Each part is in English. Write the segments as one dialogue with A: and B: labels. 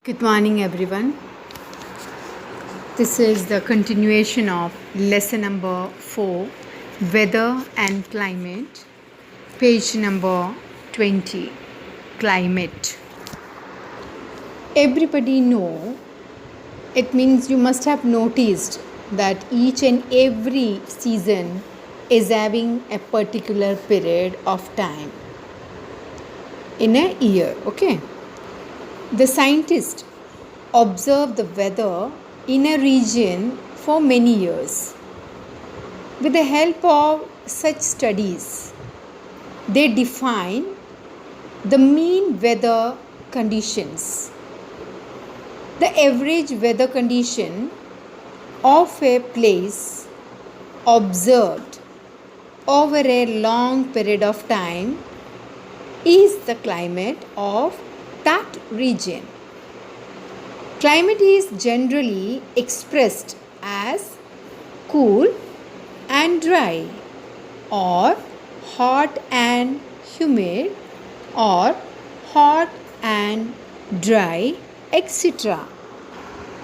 A: Good morning, everyone. This is the continuation of lesson number 4, Weather and Climate, page number 20, Climate. Everybody know, it means you must have noticed that each and every season is having a particular period of time in a year, okay? The scientists observe the weather in a region for many years. With the help of such studies, they define the mean weather conditions, the average weather condition of a place observed over a long period of time is the climate of that region. Climate is generally expressed as cool and dry, or hot and humid, or hot and dry, etc.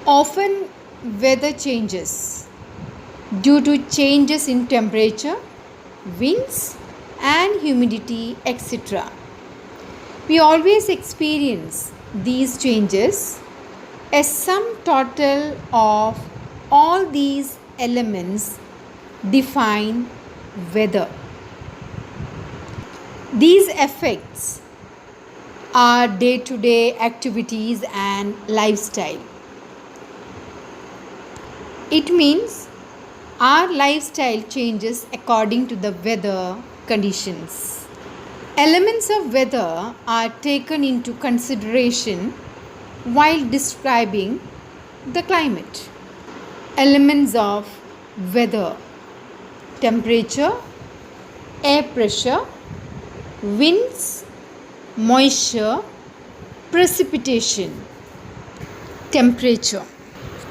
A: Often weather changes due to changes in temperature, winds and humidity, etc. We always experience these changes. A sum total of all these elements define weather. These effects are day-to-day activities and lifestyle. It means our lifestyle changes according to the weather conditions. Elements of weather are taken into consideration while describing the climate. Elements of weather: temperature, air pressure, winds, moisture, precipitation. Temperature.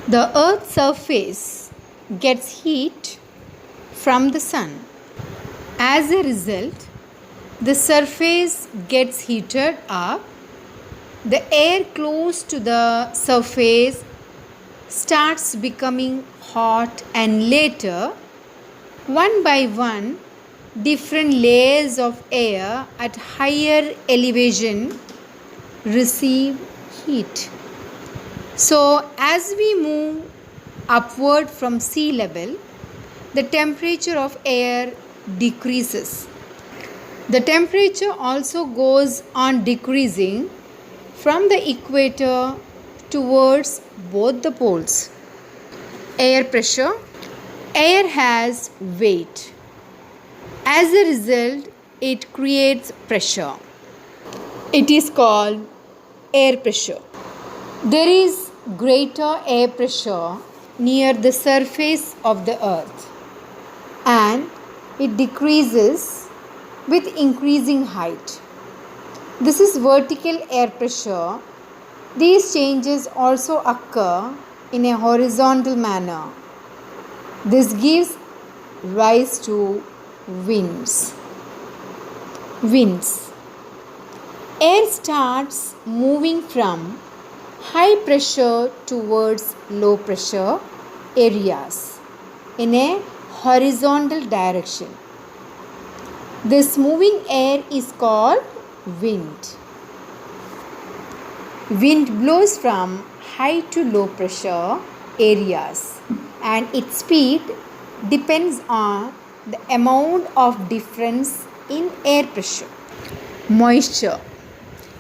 A: The earth's surface gets heat from the sun. As a result, the surface gets heated up. The air close to the surface starts becoming hot, and later, one by one, different layers of air at higher elevation receive heat. So, as we move upward from sea level, the temperature of air decreases. The temperature also goes on decreasing from the equator towards both the poles. Air pressure. Air has weight. As a result, it creates pressure. It is called air pressure. There is greater air pressure near the surface of the earth, and it decreases with increasing height. This is vertical air pressure. These changes also occur in a horizontal manner. This gives rise to winds. Winds. Air starts moving from high pressure towards low pressure areas in a horizontal direction. This moving air is called wind. Wind blows from high to low pressure areas, and its speed depends on the amount of difference in air pressure. Moisture.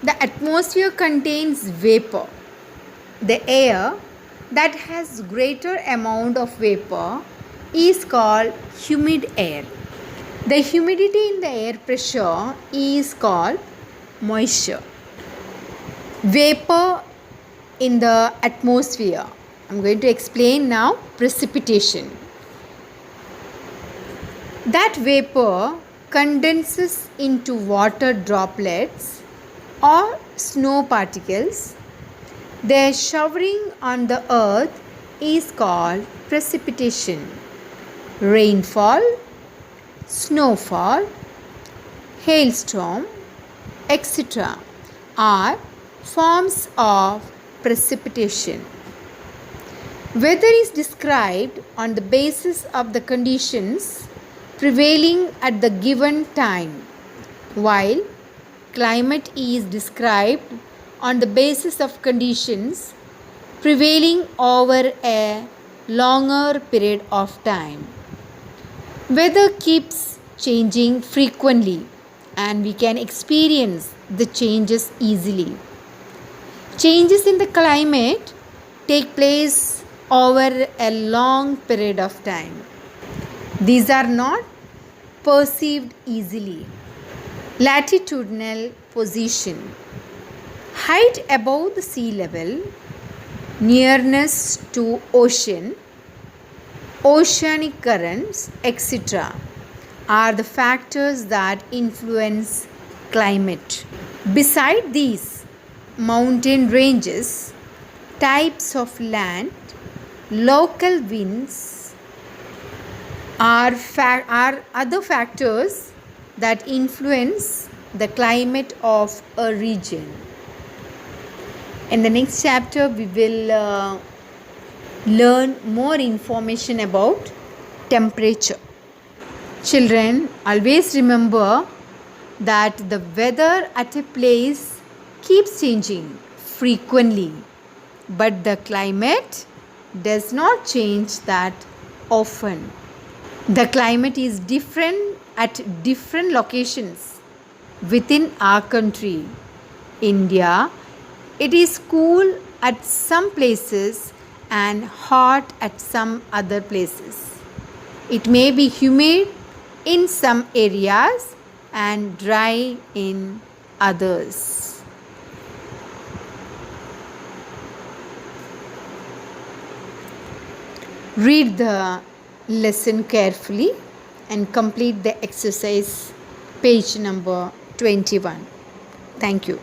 A: The atmosphere contains vapor. The air that has greater amount of vapor is called humid air. The humidity in the air pressure is called moisture. Vapor in the atmosphere. I'm going to explain now precipitation. That vapor condenses into water droplets or snow particles. Their showering on the earth is called precipitation. Rainfall, snowfall, hailstorm, etc. are forms of precipitation. Weather is described on the basis of the conditions prevailing at the given time, while climate is described on the basis of conditions prevailing over a longer period of time. Weather keeps changing frequently and we can experience the changes easily. Changes in the climate take place over a long period of time. These are not perceived easily. Latitudinal position, height above the sea level, nearness to ocean, oceanic currents, etc., are the factors that influence climate. Beside these, mountain ranges, types of land, local winds are other factors that influence the climate of a region. In the next chapter, we will learn more information about temperature. Children, always remember that the weather at a place keeps changing frequently, but the climate does not change that often. The climate is different at different locations within our country. India, it is cool at some places and hot at some other places. It may be humid in some areas and dry in others. Read the lesson carefully and complete the exercise, page number 21. Thank you.